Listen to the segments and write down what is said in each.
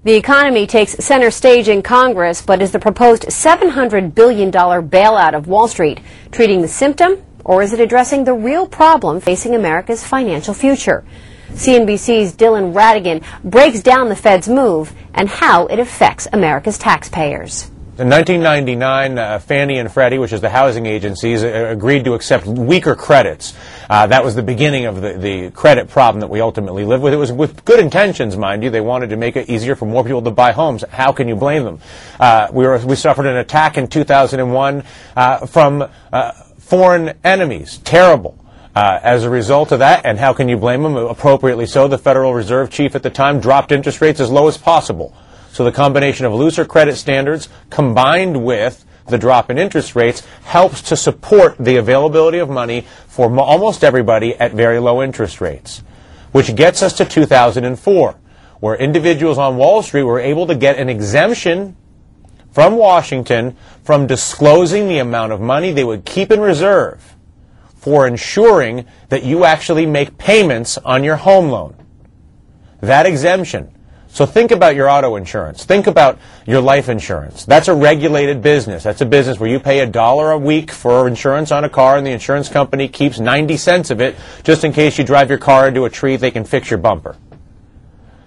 The economy takes center stage in Congress, but is the proposed $700 billion bailout of Wall Street treating the symptom, or is it addressing the real problem facing America's financial future? CNBC's Radigan breaks down the Fed's move and how it affects America's taxpayers. In 1999, Fannie and Freddie, which is the housing agencies, agreed to accept weaker credits. That was the beginning of the credit problem that we ultimately lived with. It was with good intentions, mind you. They wanted to make it easier for more people to buy homes. How can you blame them? We suffered an attack in 2001 from foreign enemies. Terrible. As a result of that, and how can you blame them? Appropriately so, the Federal Reserve chief at the time dropped interest rates as low as possible. So the combination of looser credit standards combined with the drop in interest rates helps to support the availability of money for almost everybody at very low interest rates, which gets us to 2004, where individuals on Wall Street were able to get an exemption from Washington from disclosing the amount of money they would keep in reserve for ensuring that you actually make payments on your home loan. That exemption. So think about your auto insurance. Think about your life insurance. That's a regulated business. That's a business where you pay $1 a week for insurance on a car, and the insurance company keeps 90 cents of it just in case you drive your car into a tree, they can fix your bumper.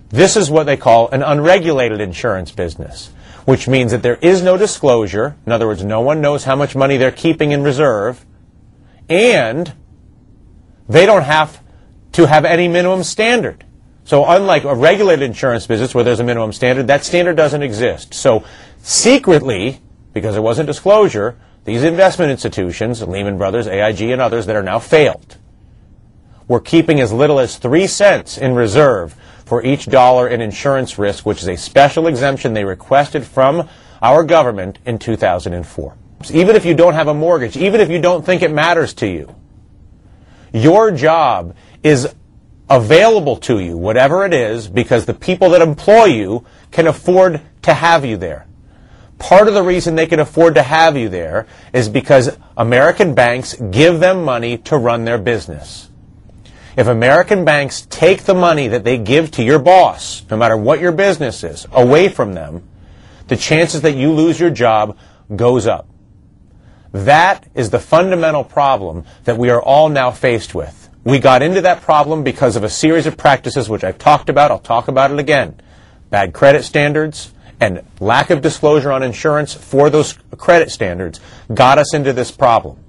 This is what they call an unregulated insurance business, which means that there is no disclosure. In other words, no one knows how much money they're keeping in reserve, and they don't have to have any minimum standard. So unlike a regulated insurance business where there's a minimum standard, that standard doesn't exist. So secretly, because there wasn't disclosure, these investment institutions, Lehman Brothers, AIG, and others that are now failed, were keeping as little as 3 cents in reserve for each dollar in insurance risk, which is a special exemption they requested from our government in 2004. Even if you don't have a mortgage, even if you don't think it matters to you, your job is available to you, whatever it is, because the people that employ you can afford to have you there. Part of the reason they can afford to have you there is because American banks give them money to run their business. If American banks take the money that they give to your boss, no matter what your business is, away from them, the chances that you lose your job goes up. That is the fundamental problem that we are all now faced with. We got into that problem because of a series of practices which I've talked about. I'll talk about it again. Bad credit standards and lack of disclosure on insurance for those credit standards got us into this problem.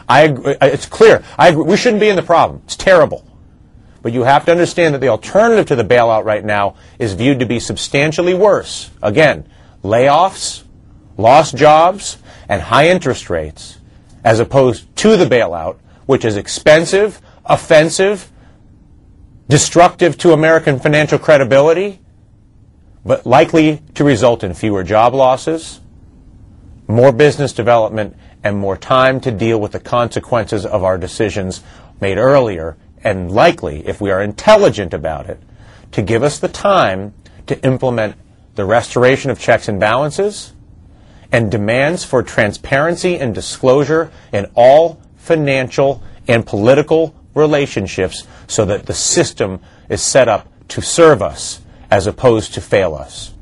I agree, it's clear. I agree. We shouldn't be in the problem. It's terrible. But you have to understand that the alternative to the bailout right now is viewed to be substantially worse. Again, layoffs, lost jobs, and high interest rates, as opposed to the bailout, which is expensive, offensive, destructive to American financial credibility, but likely to result in fewer job losses, more business development, and more time to deal with the consequences of our decisions made earlier, and likely, if we are intelligent about it, to give us the time to implement the restoration of checks and balances and demands for transparency and disclosure in all financial and political relationships so that the system is set up to serve us as opposed to fail us.